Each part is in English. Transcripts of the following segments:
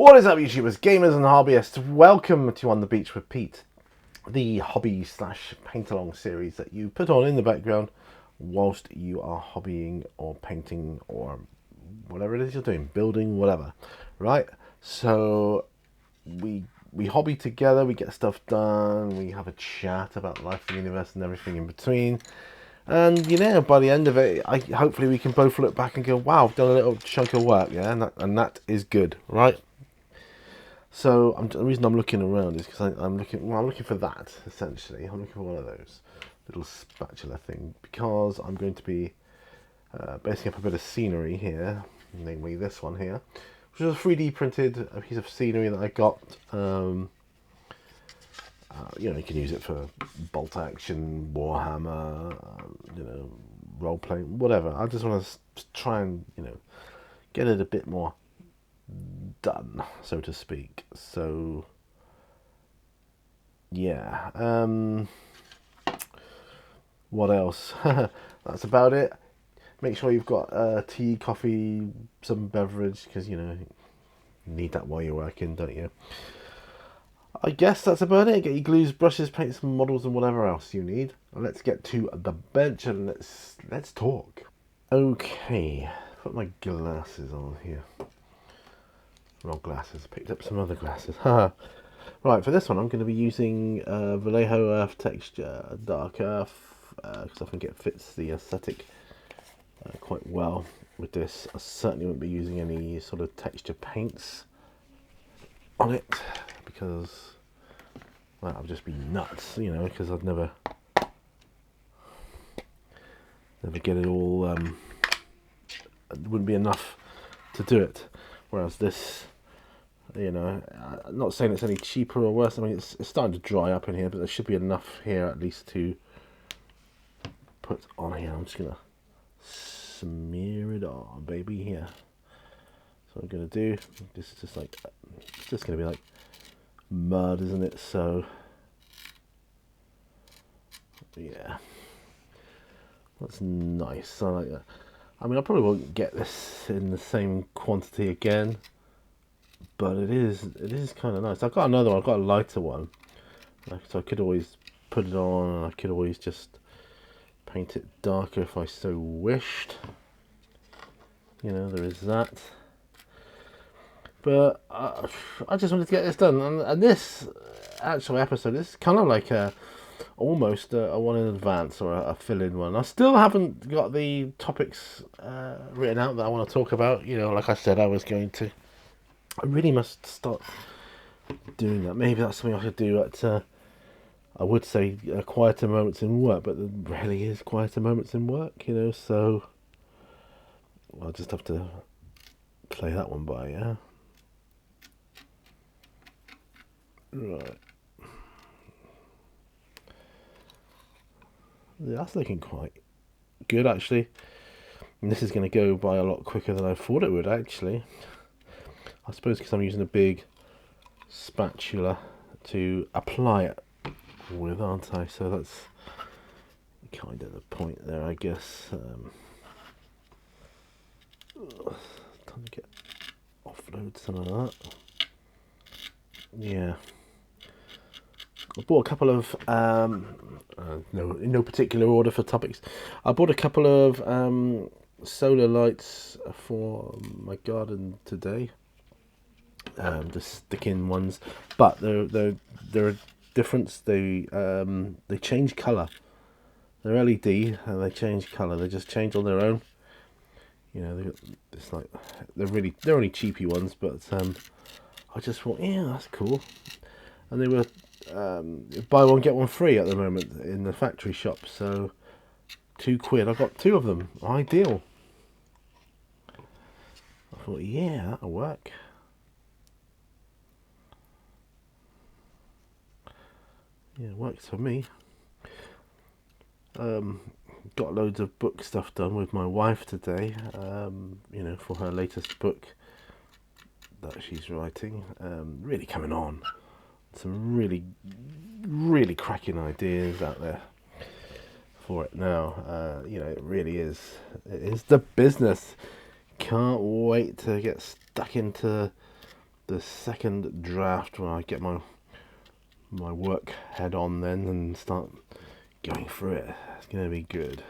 What is up, YouTubers, gamers and hobbyists? Welcome to On the Beach with Pete, the hobby slash paint along series that you put on in the background whilst you are hobbying or painting or whatever it is you're doing, building, whatever, right? So we hobby together, we get stuff done, we have a chat about life, the universe and everything in between. And you know, by the end of it, hopefully we can both look back and go, wow, I've done a little chunk of work, yeah, and that is good, right? So the reason I'm looking around is because I'm looking for that, essentially. I'm looking for one of those little spatula thing, because I'm going to be basing up a bit of scenery here, namely this one here, which is a 3D printed piece of scenery that I got. You know, you can use it for bolt action, Warhammer, you know, role playing, whatever. I just want to try and, you know, get it a bit more done, so to speak. So yeah, what else? That's about it. Make sure you've got tea, coffee, some beverage, because you know, you need that while you're working, don't you? I guess that's about it. Get your glues, brushes, paints, models and whatever else you need. Let's get to the bench and let's talk. Okay, put my glasses on here. Wrong glasses, picked up some other glasses. Right, for this one I'm going to be using Vallejo Earth Texture Dark Earth, because I think it fits the aesthetic quite well with this. I certainly won't be using any sort of texture paints on it, because, well, that would just be nuts, you know, because I'd never get it all, it wouldn't be enough to do it. Whereas this, you know, I'm not saying it's any cheaper or worse. I mean, it's starting to dry up in here, but there should be enough here at least to put on here. I'm just gonna smear it on, baby, here. So I'm gonna do. This is just like, it's just gonna be like mud, isn't it? So yeah, that's nice. I like that. I mean, I probably won't get this in the same quantity again, but it is kind of nice. I've got another one. I've got a lighter one, so I could always put it on, and I could always just paint it darker if I so wished. You know, there is that. But I just wanted to get this done, and this actual episode, this is kind of like almost a one in advance, or a fill-in one. I still haven't got the topics written out that I want to talk about. You know, like I said, I was going to. I really must start doing that. Maybe that's something I should do at, I would say, quieter moments in work, but there rarely is quieter moments in work, you know, so I'll just have to play that one by, yeah? Right. Yeah, that's looking quite good, actually. And this is going to go by a lot quicker than I thought it would, actually. I suppose because I'm using a big spatula to apply it with, aren't I? So that's kind of the point there, I guess. Time to get offload some of that. Yeah. I bought a couple of, in no particular order for topics. I bought a couple of solar lights for my garden today. The stick-in ones, but they're a difference. They change colour. They're LED and they change colour. They just change on their own. You know, it's like they're only cheapy ones, but I just thought, yeah, that's cool. And they were buy one get one free at the moment in the factory shop. So £2. I got 2 of them. Ideal. I thought, yeah, that'll work. Yeah, it works for me. Got loads of book stuff done with my wife today. You know, for her latest book that she's writing. Really coming on. Some really cracking ideas out there for it now. You know, it really is. It is the business. Can't wait to get stuck into the second draft when I get my work head on then and start going through it. It's going to be good.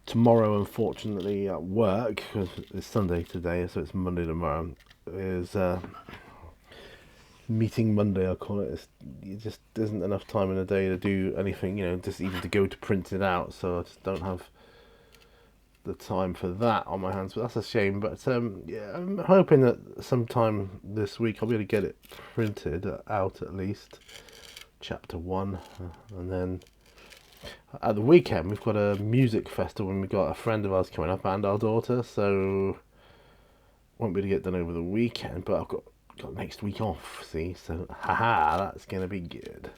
Tomorrow, unfortunately, at work, because it's Sunday today, so it's Monday tomorrow, is meeting Monday, I'll call it. It just isn't enough time in the day to do anything, just even to go to print it out, so I just don't have the time for that on my hands, but that's a shame. But yeah, I'm hoping that sometime this week I'll be able to get it printed out, at least chapter 1, and then at the weekend we've got a music festival and we've got a friend of ours coming up and our daughter, so won't be able to get done over the weekend, but I've got next week off, see, so haha, that's going to be good.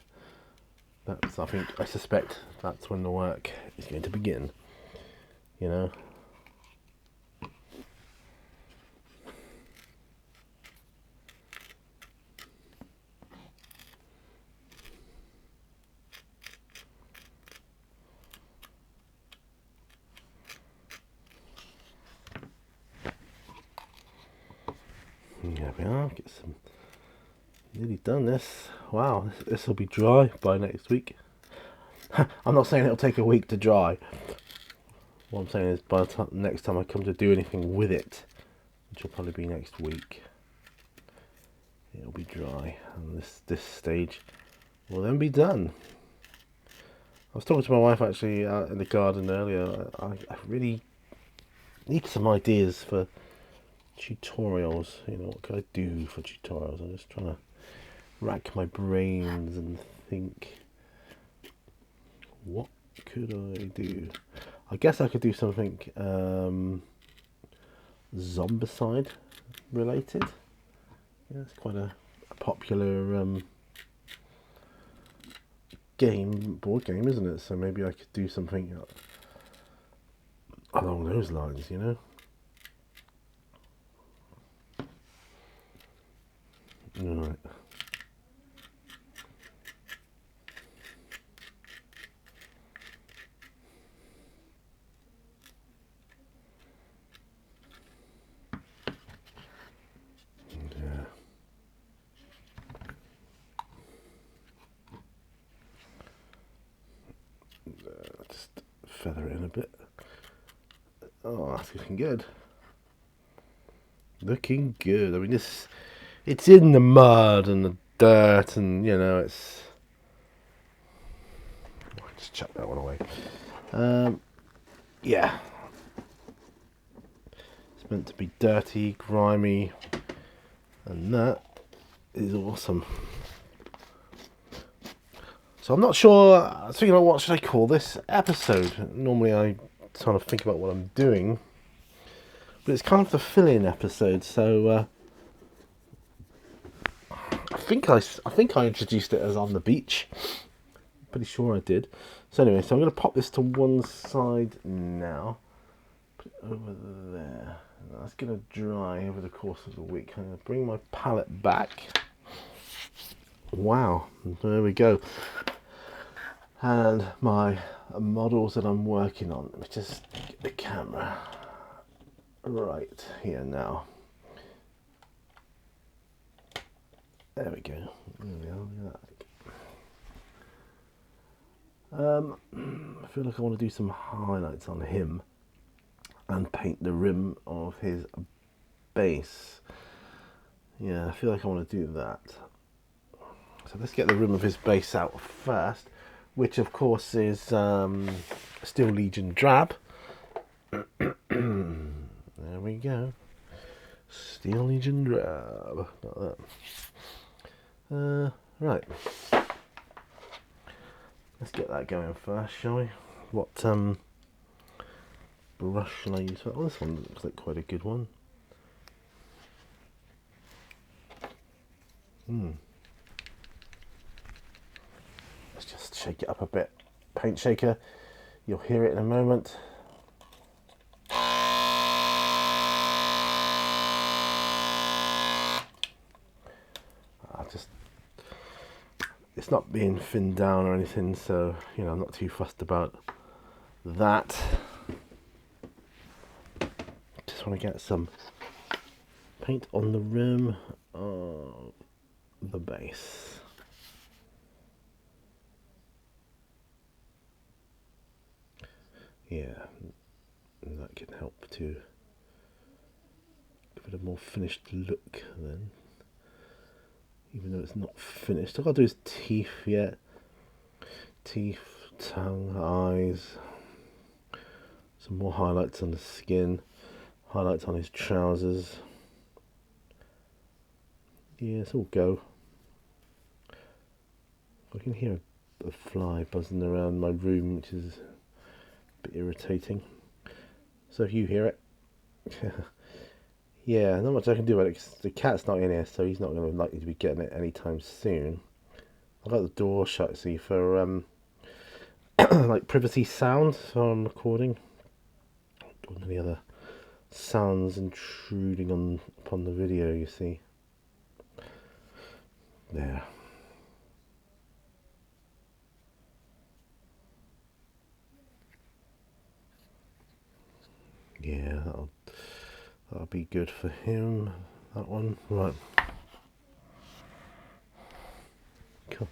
I suspect that's when the work is going to begin, Yeah, we are. Get some. Nearly done this. Wow, this will be dry by next week. I'm not saying it'll take a week to dry. What I'm saying is by the time, next time I come to do anything with it, which will probably be next week, it'll be dry, and this stage will then be done. I was talking to my wife actually out in the garden earlier. I really need some ideas for tutorials. What could I do for tutorials? I'm just trying to rack my brains and think, what could I do? I guess I could do something zombicide related. It's quite a popular board game, isn't it? So maybe I could do something along those lines, Right. Yeah. Just feather it in a bit. Oh, that's looking good. Looking good. I mean, it's in the mud and the dirt, and it's. I'll just chuck that one away. Yeah. It's meant to be dirty, grimy, and that is awesome. So I'm not sure. I was thinking about what should I call this episode. Normally I kind of think about what I'm doing, but it's kind of the fill-in episode. So I think I introduced it as On the Beach. Pretty sure I did. So anyway, so I'm going to pop this to one side now. Put it over there. That's going to dry over the course of the week. I'm going to bring my palette back. Wow, there we go. And my models that I'm working on. Let me just get the camera right here now. There we go. There we are. I feel like I want to do some highlights on him and paint the rim of his base. Yeah, I feel like I want to do that. So let's get the rim of his base out first, which of course is Steel Legion Drab. There we go. Steel Legion Drab. Like that. Right. Let's get that going first, shall we? What brush shall I use? Oh, this one looks like quite a good one. Let's just shake it up a bit. Paint shaker. You'll hear it in a moment. It's not being thinned down or anything, so I'm not too fussed about that. Just want to get some paint on the rim of the base. Yeah, and that can help to give it a more finished look then. Even though it's not finished. I've got to do his teeth yet. Teeth, tongue, eyes. Some more highlights on the skin. Highlights on his trousers. Yeah, it's all go. I can hear a fly buzzing around my room, which is a bit irritating. So if you hear it, yeah, not much I can do about it because the cat's not in here, so he's not going to likely to be getting it anytime soon. I've got the door shut, see, for like privacy sound, so I'm recording. Don't want any other sounds intruding upon the video, you see. There. Yeah, that'll be good for him. That one, right. Cool.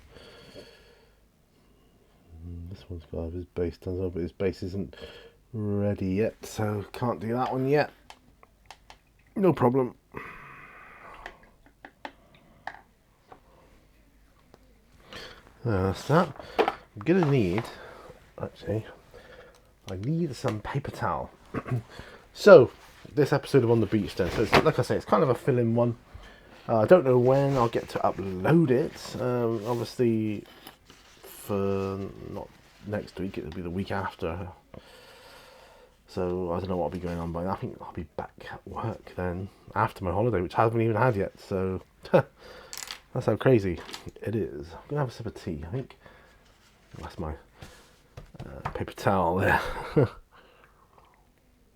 This one's got to have his base done as well, but his base isn't ready yet, so can't do that one yet. No problem. That's that. I'm gonna need, actually, I need some paper towel. So this episode of On the Beach then, so it's, like I say, it's kind of a fill-in one. I don't know when I'll get to upload it. Obviously for not next week, it'll be the week after. So I don't know what will be going on by then. I think I'll be back at work then after my holiday, which I haven't even had yet. So that's how crazy it is. I'm gonna have a sip of tea. I think that's my paper towel there.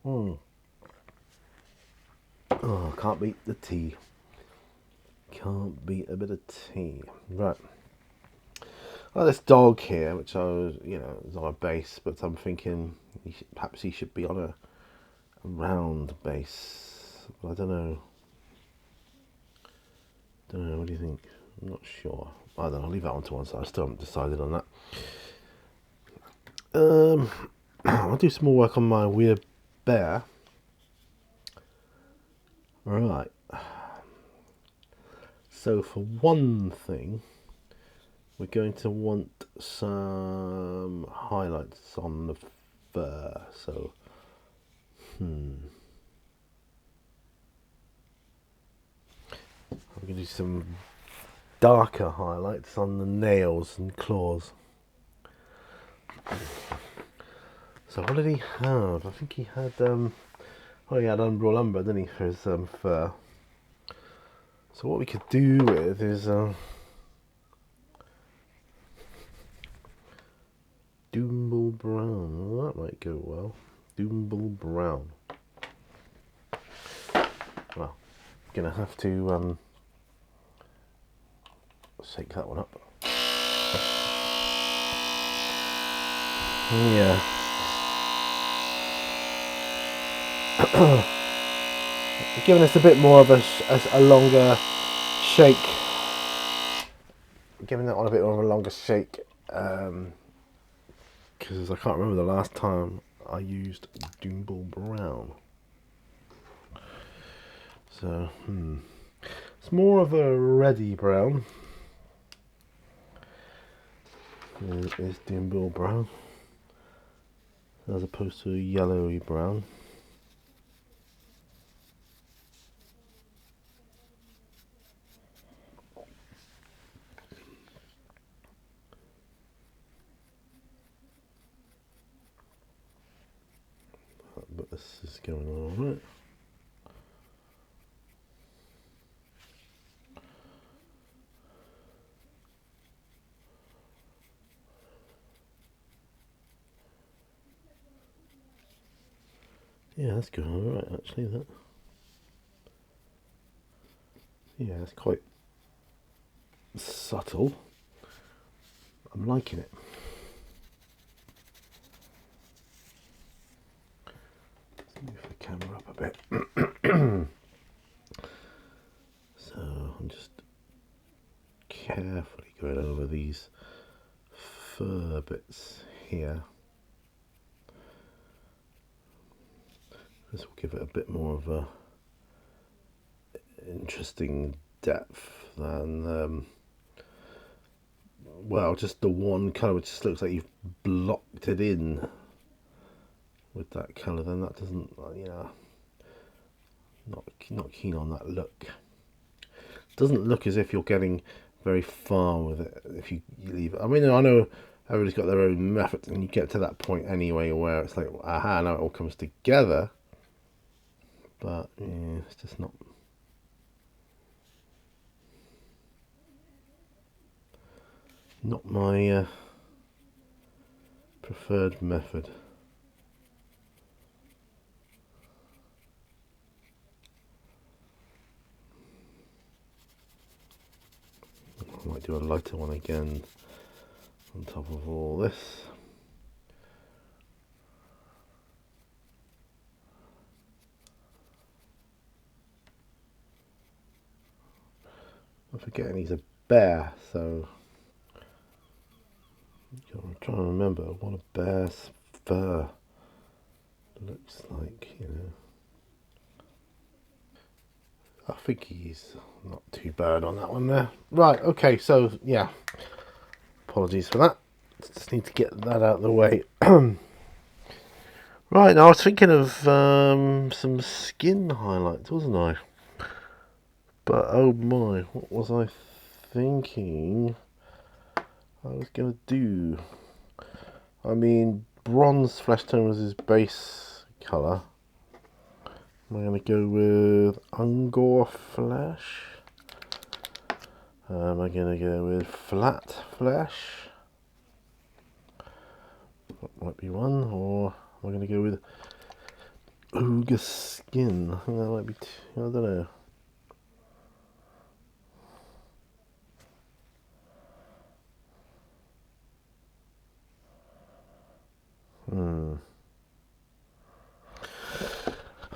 Oh, can't beat the tea. Can't beat a bit of tea. Right. Well, this dog here, which I was, is on a base, but I'm thinking perhaps he should be on a round base. But I don't know. What do you think? I'm not sure. I don't know. I'll leave that one to one side. I still haven't decided on that. I'll do some more work on my Werebear. Right. So for one thing, we're going to want some highlights on the fur. So, I'm going to do some darker highlights on the nails and claws. So what did he have? I think he had, he had Umbral Lumber, didn't he, for his fur. So what we could do with is Doomble Brown. Well, that might go well. Doomble Brown. Well, gonna have to shake that one up. Yeah. Giving us a bit more of a longer shake. Giving that one a bit more of a longer shake. Because I can't remember the last time I used Doomble Brown. So, it's more of a reddy brown. Is Doomble Brown, as opposed to a yellowy brown. But this is going all right. Yeah, that's going all right actually. That. Yeah, it's quite subtle. I'm liking it. Let's move the camera up a bit. fur bits here. This will give it a bit more of a interesting depth than well, just the one colour which just looks like you've blocked it in with that colour. Then that doesn't, not keen on that look. Doesn't look as if you're getting very far with it if you leave it. I mean, I know everybody's got their own method, and you get to that point anyway where it's like, aha, now it all comes together. But yeah, it's just not my preferred method. I might do a lighter one again on top of all this. I'm forgetting he's a bear, so I'm trying to remember what a bear's fur looks like, I think he's not too bad on that one there. Right, okay, so yeah, apologies for that. Just need to get that out of the way. Right, now I was thinking of some skin highlights, wasn't I? But oh my, what was I thinking I was going to do? I mean, bronze flesh tone was his base colour. Am I going to go with Angor flesh? Am I going to go with flat flesh? That might be one. Or am I going to go with ogre skin? I think that might be I don't know.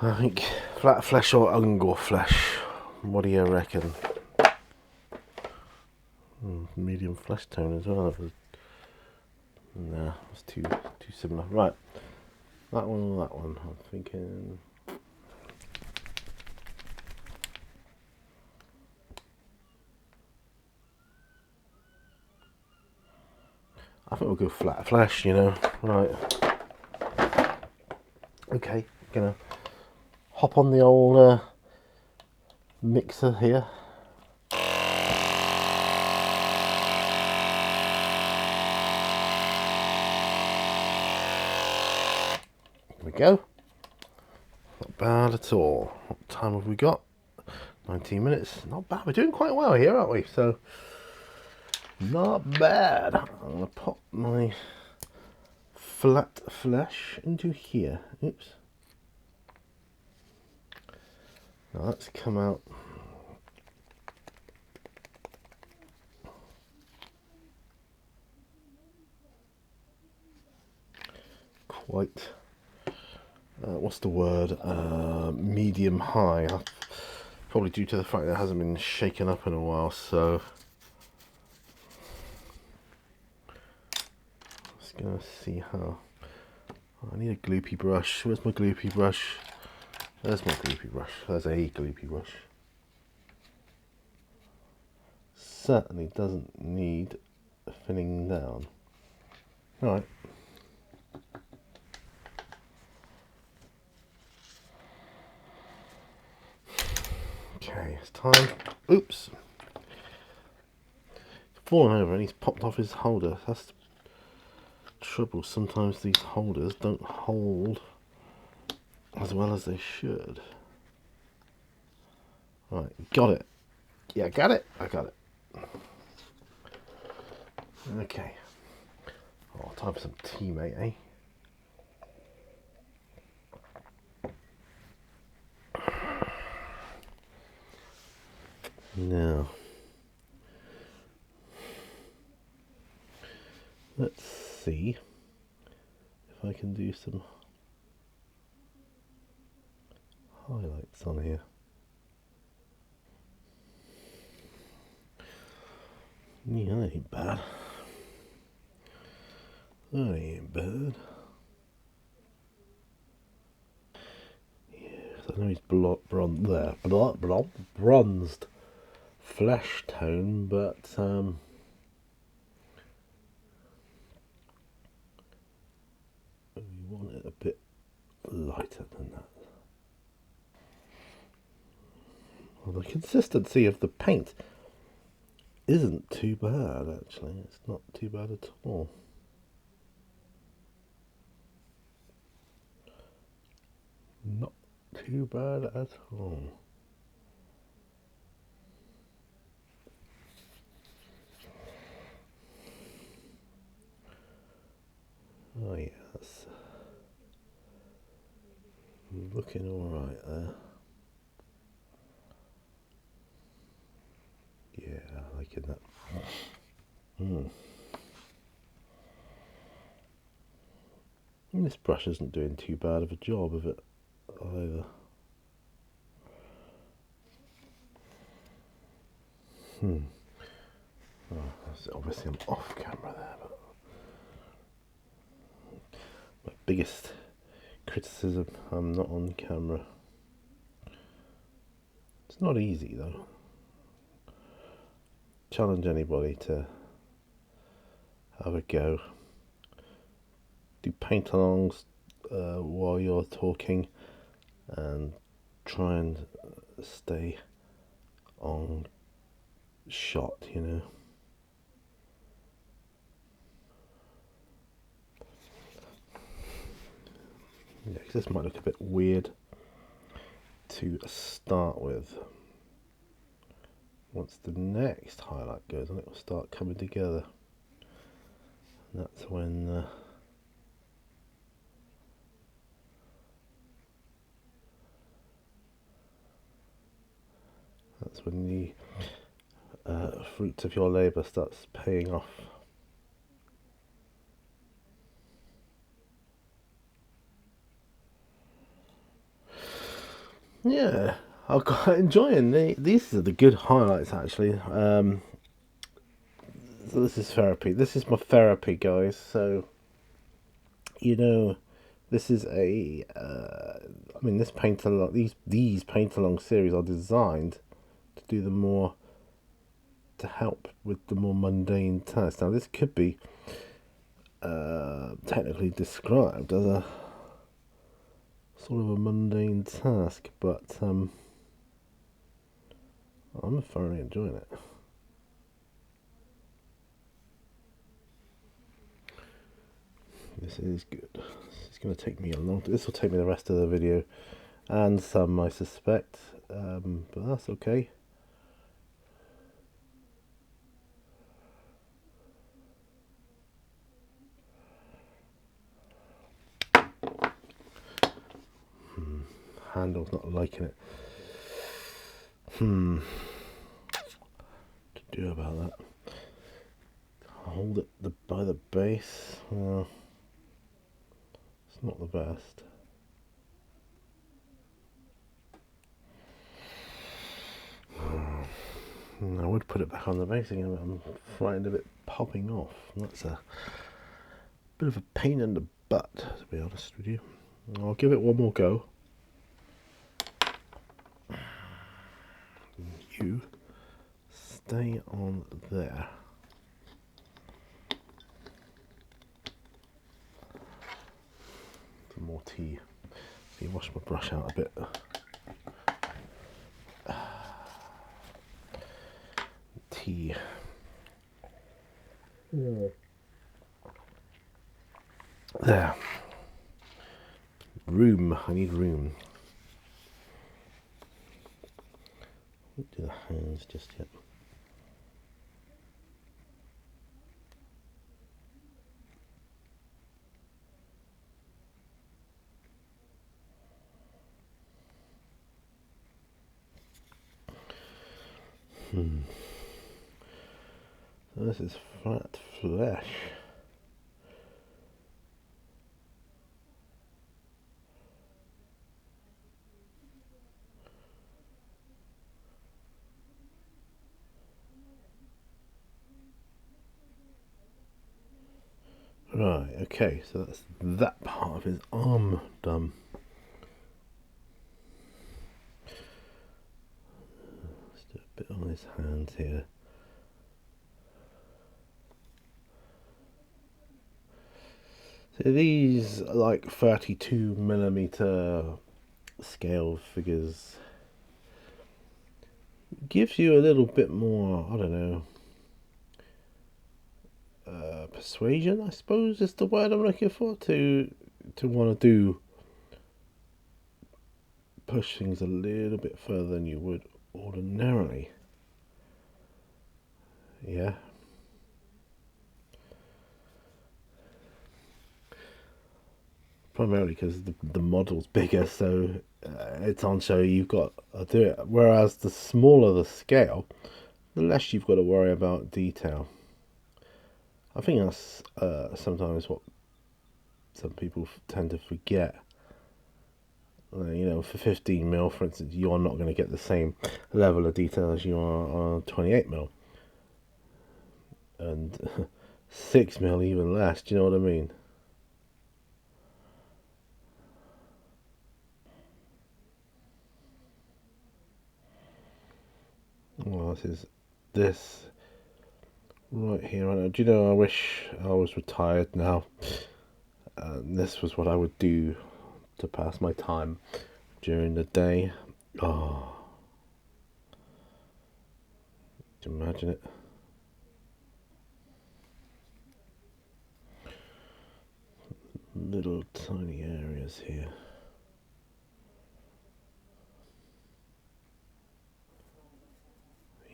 I think flat flesh or Angor flesh. What do you reckon? Medium flesh tone as well. Nah, it's too similar. Right, that one or that one. I'm thinking. I think we'll go flat flesh. Right. Okay, gonna hop on the old mixer here. There we go. Not bad at all. What time have we got? 19 minutes. Not bad. We're doing quite well here, aren't we? So, not bad. I'm going to pop my flat flesh into here. Oops. Now that's come out quite, what's the word, medium high. Probably due to the fact that it hasn't been shaken up in a while, so just gonna see how. I need a gloopy brush. Where's my gloopy brush? There's my gloopy brush. There's a gloopy brush. Certainly doesn't need thinning down. Right. Okay, it's time. Oops. He's fallen over and he's popped off his holder. That's the trouble. Sometimes these holders don't hold as well as they should. Right, got it. Yeah, got it. I got it. Okay. Oh, time for some tea, mate, eh? Now, let's see if I can do some highlights on here. Yeah, that ain't bad. That ain't bad. Yeah, I know he's bronzed flesh tone, but we want it a bit lighter than that. Well, the consistency of the paint isn't too bad, actually. It's not too bad at all. Not too bad at all. Oh yeah, that's looking alright there. Yeah, liking that. This brush isn't doing too bad of a job of it either. Oh, obviously I'm off camera there, but my biggest criticism, I'm not on camera. It's not easy though. Challenge anybody to have a go. Do paint-alongs while you're talking, and try and stay on shot, you know. Yeah, 'cause this might look a bit weird to start with. Once the next highlight goes on, it will start coming together. And that's when the fruits of your labour starts paying off. Yeah, I'm quite enjoying these are the good highlights actually. So this is therapy. This is my therapy, guys. So you know, this is a. I mean, this paint along these paint along series are designed to do the more, to help with the more mundane tasks. Now this could be technically described as a sort of a mundane task, but I'm thoroughly enjoying it. This is good. This is going to take me a long. This will take me the rest of the video, and some, I suspect, but that's okay. Handle's not liking it. To do about that? Hold it by the base. Well, it's not the best. I would put it back on the base again, but I'm frightened of it popping off. That's a bit of a pain in the butt, to be honest with you. I'll give it one more go. You stay on there. Some more tea. So you wash my brush out a bit. Tea. There. Room. I need room. Won't do the hands just yet. So this is flat flesh. Right, okay, so that's that part of his arm done. Let's do a bit on his hands here. So these are like 32mm scale figures. Gives you a little bit more, I don't know, persuasion, I suppose is the word I'm looking for, to want to push things a little bit further than you would ordinarily. Yeah. Primarily because the model's bigger, so it's on show you've got to do it. Whereas the smaller the scale, the less you've got to worry about detail. I think that's sometimes what some people tend to forget. You know, for 15mm, for instance, you're not going to get the same level of detail as you are on 28mm. And 6mm even less, do you know what I mean? Well, this right here. Do you know, I wish I was retired now. This was what I would do to pass my time during the day. Oh, can you imagine it? Little tiny areas here.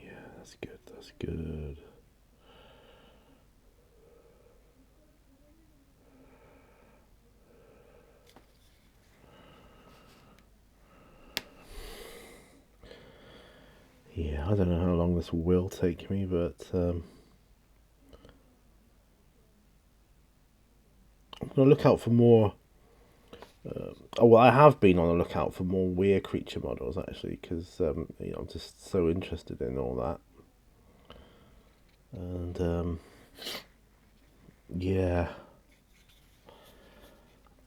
Yeah, that's good, that's good. Yeah, I don't know how long this will take me, but I'm going to look out for more. Well, I have been on the lookout for more Werecreature models actually, because you know, I'm just so interested in all that. And yeah,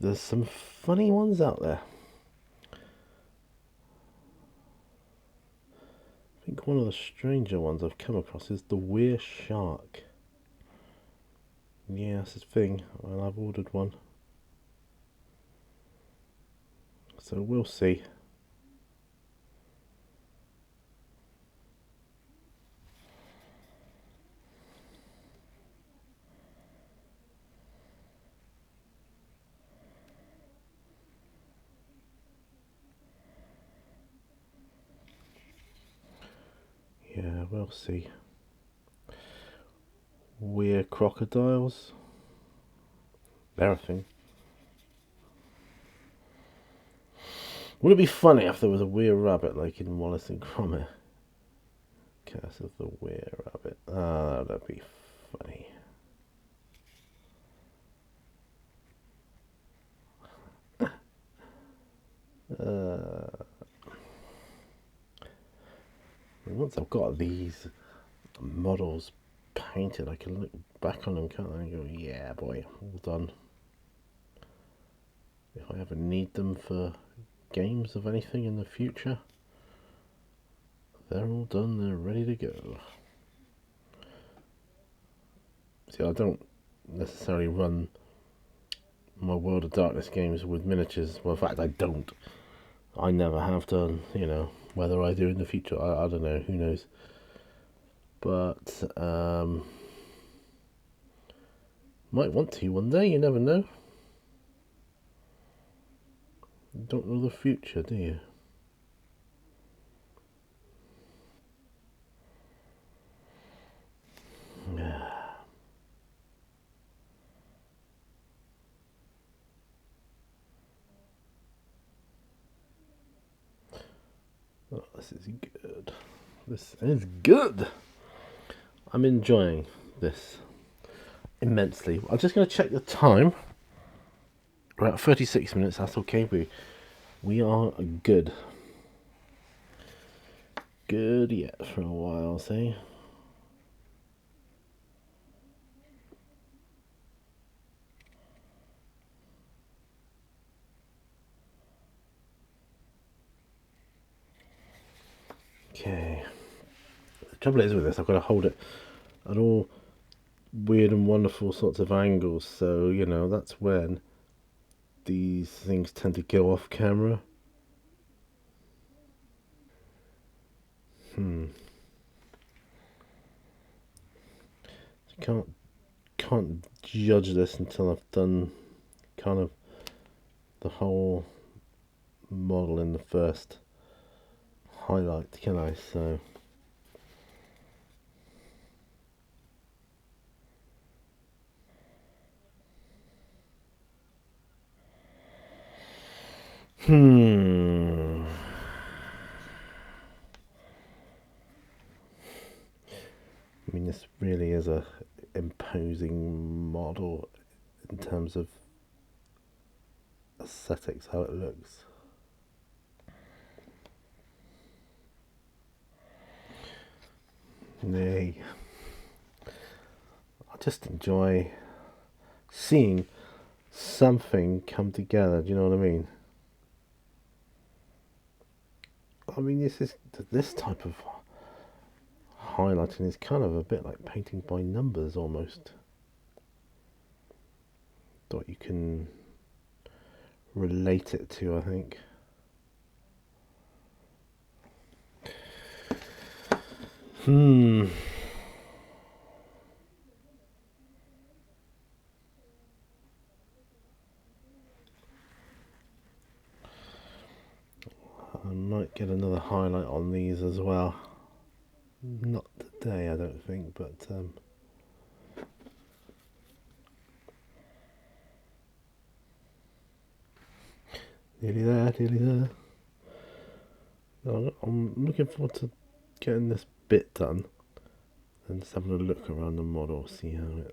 there's some funny ones out there. I think one of the stranger ones I've come across is the Were Shark. Yeah, that's his thing, and I've ordered one. So we'll see. Yeah, we'll see. Were crocodiles. They're a thing. Would it be funny if there was a Were rabbit like in Wallace and Gromit? Curse of the Were rabbit. Ah, that'd be funny. Once I've got these models painted, I can look back on them, can't I, and go, yeah, boy, all done. If I ever need them for games of anything in the future, they're all done, they're ready to go. See, I don't necessarily run my World of Darkness games with miniatures. Well, in fact, I don't. I never have done, you know. Whether I do in the future, I don't know, who knows. But, might want to one day, you never know. You don't know the future, do you? Yeah. Oh, this is good. This is good. I'm enjoying this immensely. I'm just going to check the time. We're at 36 minutes. That's okay. We are good. Good yet for a while, say. Okay. The trouble is with this, I've got to hold it at all weird and wonderful sorts of angles, so you know that's when these things tend to go off camera. Can't judge this until I've done kind of the whole model in the first highlight, can I? So I mean, this really is a imposing model in terms of aesthetics, how it looks. Nay, I just enjoy seeing something come together. Do you know what I mean? I mean, this type of highlighting is kind of a bit like painting by numbers almost. What you can relate it to, I think. I might get another highlight on these as well. Not today, I don't think, but nearly there, nearly there. I'm looking forward to getting this bit done and just having a look around the model, see how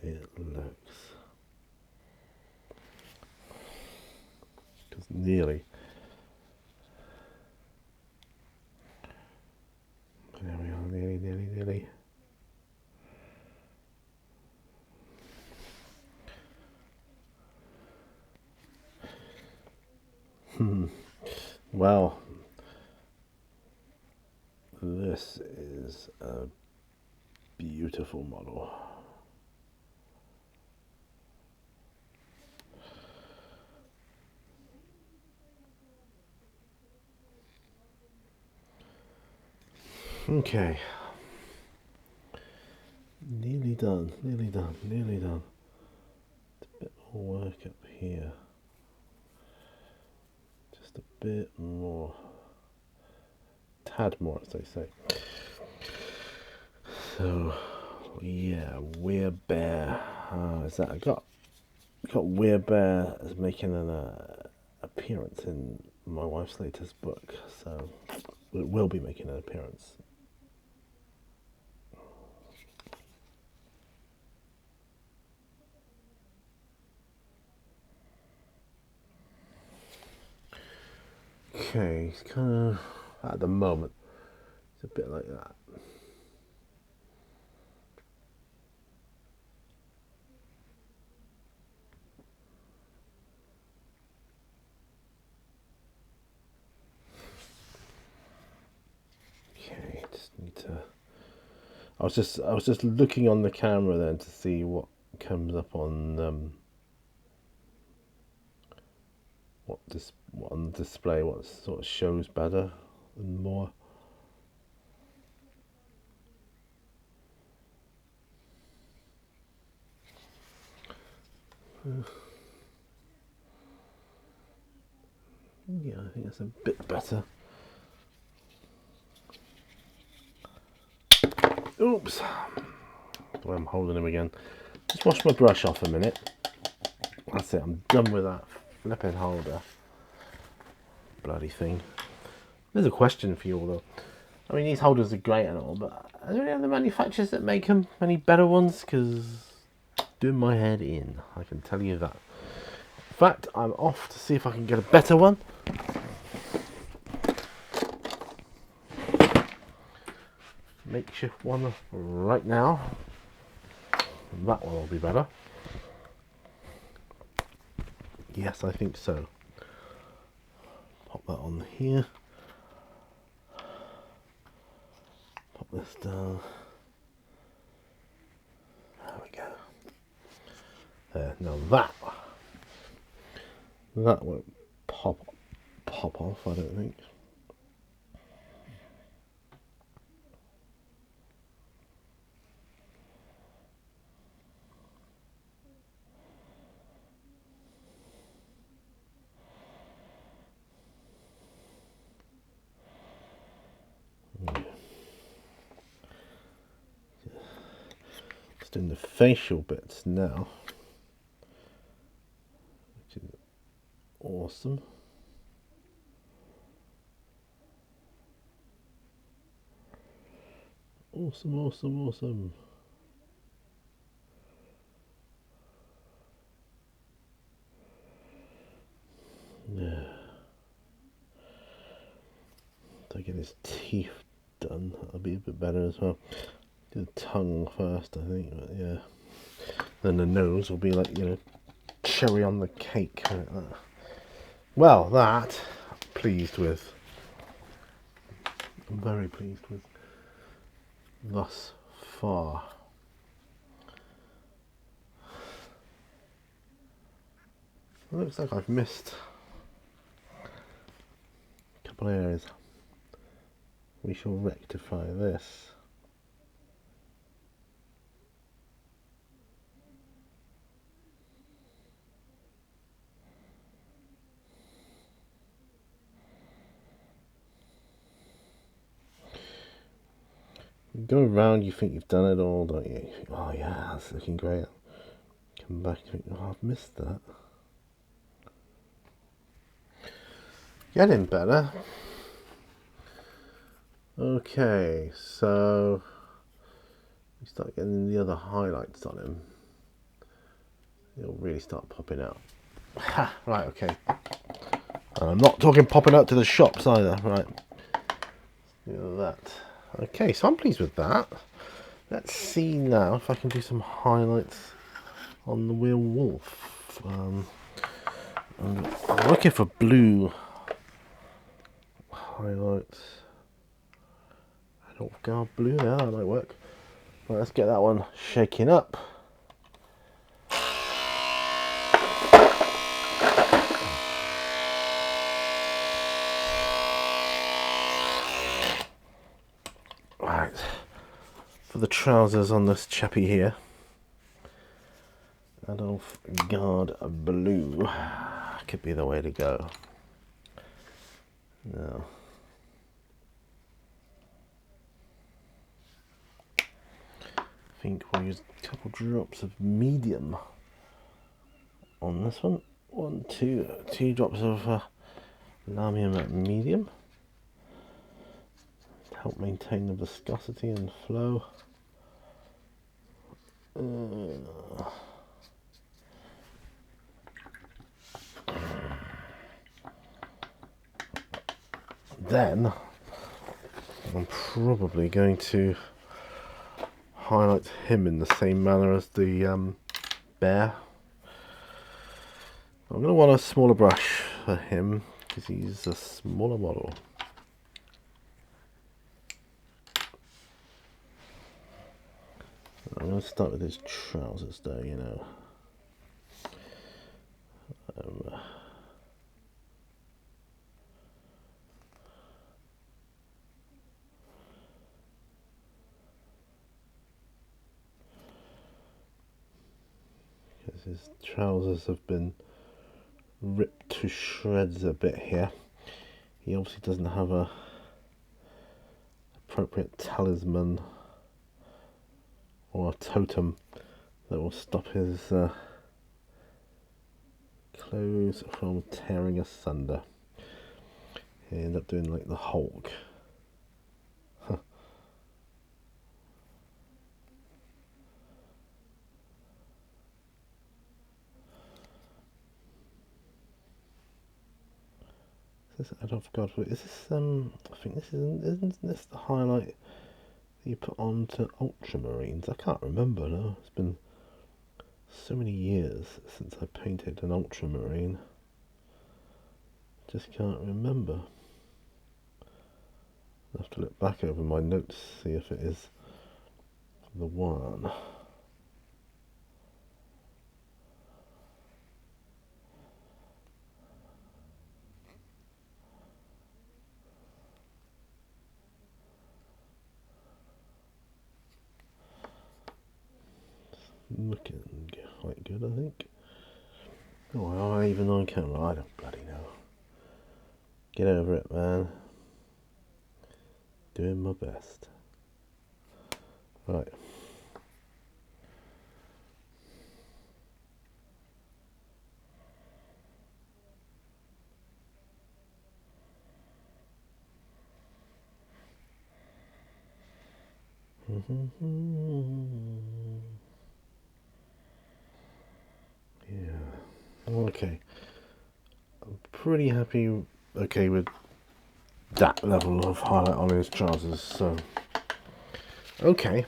it looks. Because nearly. There we are, nearly. Well, this is a beautiful model. Okay. Nearly done. Just a bit more work up here. Just a bit more. Tad more, as they say. So, yeah, Werebear. Is that I got Werebear as making an appearance in my wife's latest book, so it will be making an appearance. Okay, it's kind of at the moment. It's a bit like that. Okay, just need to. I was just looking on the camera then to see what comes up on what on the display, what sort of shows better and more. Yeah, I think that's a bit better. Oops. The way I'm holding him again. Just wash my brush off a minute. That's it, I'm done with that flipping holder. Bloody thing. There's a question for you all though. I mean, these holders are great and all, but are there any other manufacturers that make them? Any better ones? Because doing my head in, I can tell you that. In fact, I'm off to see if I can get a better one. Makeshift one right now. That one will be better. Yes, I think so. Pop that on here. this down. There we go. There. Now that won't pop off, I don't think. Just doing the facial bits now, which is awesome. Awesome. Yeah. So get his teeth done, that'll be a bit better as well. Do the tongue first, I think, but yeah. Then the nose will be like, you know, cherry on the cake. Like that. Well, that I'm pleased with. I'm very pleased with thus far. It looks like I've missed a couple of areas. We shall rectify this. You go around, you think you've done it all, don't you? You think, oh yeah, that's looking great. Come back and think, oh, I've missed that. Getting better. Okay, so we start getting the other highlights on him. It'll really start popping out. Right, okay. And I'm not talking popping out to the shops either, right? Do that. Okay, so I'm pleased with that. Let's see now if I can do some highlights on the werewolf. I'm looking for blue highlights. Adolf Guard blue, yeah, that might work. Right, let's get that one shaking up. Right, for the trousers on this chappy here, Adolf Guard blue could be the way to go. Now, I think we'll use a couple drops of medium on this one. Two drops of lamium medium. Help maintain the viscosity and flow. Then I'm probably going to highlight him in the same manner as the bear. I'm going to want a smaller brush for him because he's a smaller model. I'm going to start with his trousers though, you know. Because his trousers have been ripped to shreds a bit here. He obviously doesn't have a appropriate talisman or a totem that will stop his clothes from tearing asunder. He ended up doing like the Hulk. Is this Adolf God? Is this I think this isn't this the highlight you put on to ultramarines? I can't remember now. It's been so many years since I painted an ultramarine. Just can't remember. I have to look back over my notes, see if it is the one. Looking quite good, I think. Oh, am I even on camera? I don't bloody know. Get over it, man. Doing my best. Right. Yeah. Okay. I'm pretty happy. Okay, with that level of highlight on his trousers. So, okay.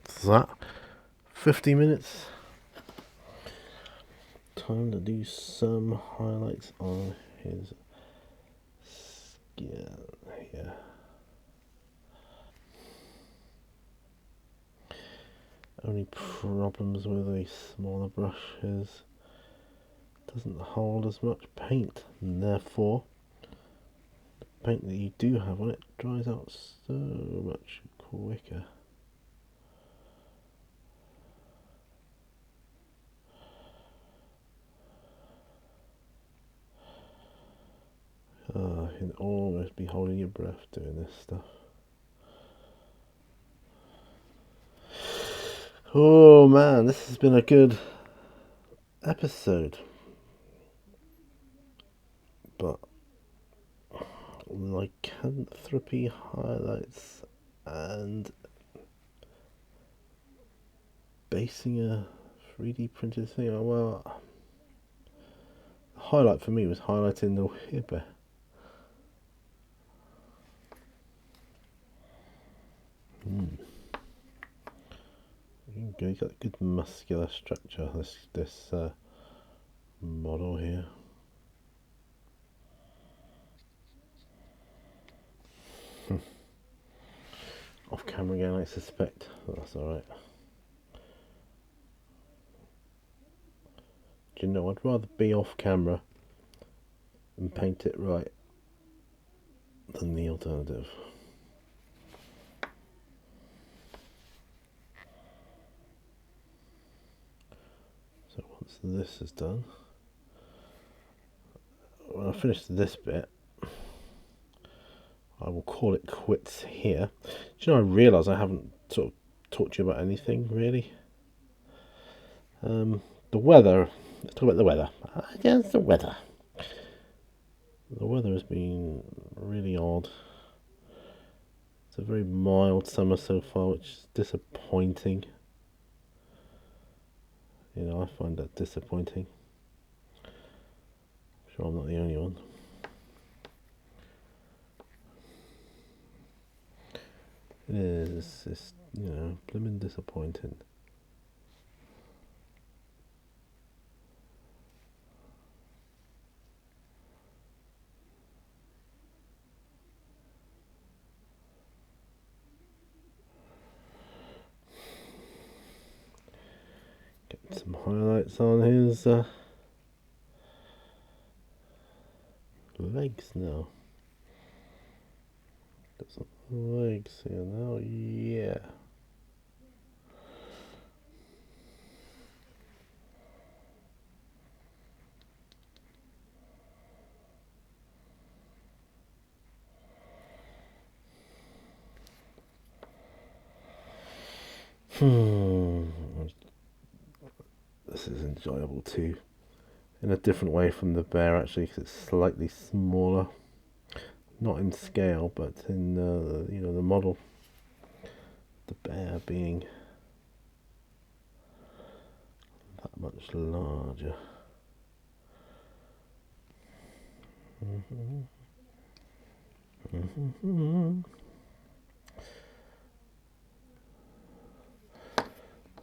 So that 50 minutes. Time to do some highlights on his skin here. Only problems with a smaller brush is it doesn't hold as much paint, and therefore the paint that you do have on it dries out so much quicker. You can almost be holding your breath doing this stuff. Oh man, this has been a good episode. But lycanthropy highlights and basing a 3D printed thing. Well, the highlight for me was highlighting the Werebear. He's got good muscular structure. This model here. Off camera again, I suspect, but that's alright. Do you know, I'd rather be off camera and paint it right than the alternative. So once this is done, when I finish this bit, I will call it quits here. Do you know, I realise I haven't sort of talked to you about anything really. The weather. Let's talk about the weather. Yes, the weather. The weather has been really odd. It's a very mild summer so far, which is disappointing. You know, I find that disappointing. I'm sure I'm not the only one. It is. It's, you know, blooming disappointing. Get some highlights on his legs now. Got some legs here now, yeah. This is enjoyable too, in a different way from the bear actually, because it's slightly smaller, not in scale, but in you know, the model. The bear being that much larger.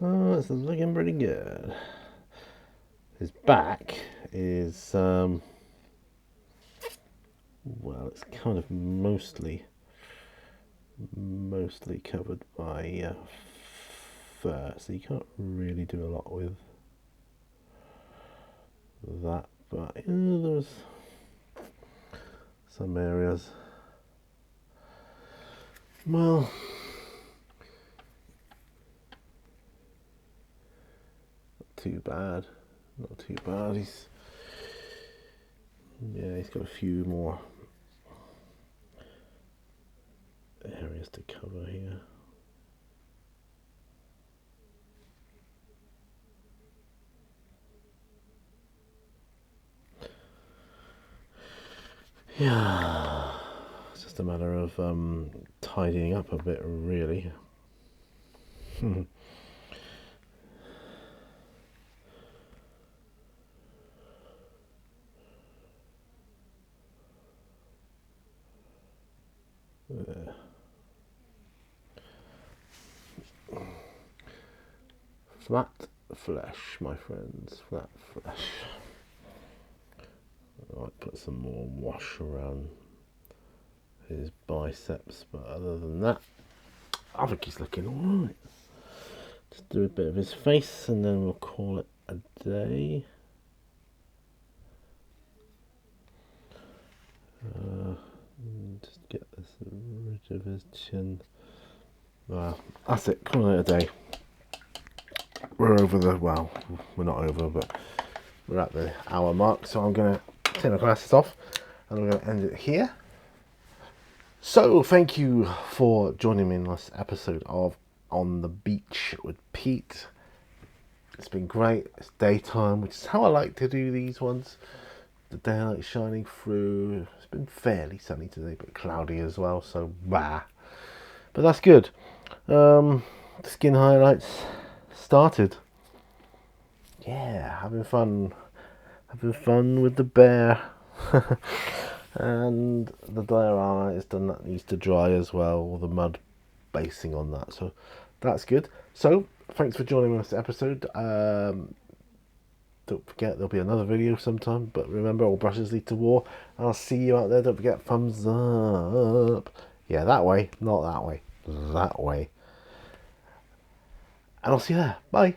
Oh, this is looking pretty good. His back is, well, it's kind of mostly mostly covered by fur, so you can't really do a lot with that, but there's some areas, well, not too bad, not too bad. He's got a few more areas to cover here. Yeah, it's just a matter of tidying up a bit, really. There. Flat flesh, my friends, flat flesh. I might put some more wash around his biceps, but other than that, I think he's looking alright. Just do a bit of his face and then we'll call it a day. Just get this rid of his chin. Well, that's it, call it a day. We're over the, well, we're not over, but we're at the hour mark, so I'm going to take my glasses off and I'm going to end it here. So thank you for joining me in this episode of On the Beach with Pete. It's been great. It's daytime, which is how I like to do these ones. The daylight shining through. It's been fairly sunny today, but cloudy as well, so bah. But that's good. Skin highlights started. Yeah, having fun with the bear. And the diorama is done, that needs to dry as well, all the mud basing on that, so that's good. So thanks for joining me on this episode. Don't forget there'll be another video sometime, but remember, all brushes lead to war. I'll see you out there. Don't forget, thumbs up. Yeah, that way, not that way, that way. And I'll see you there. Bye.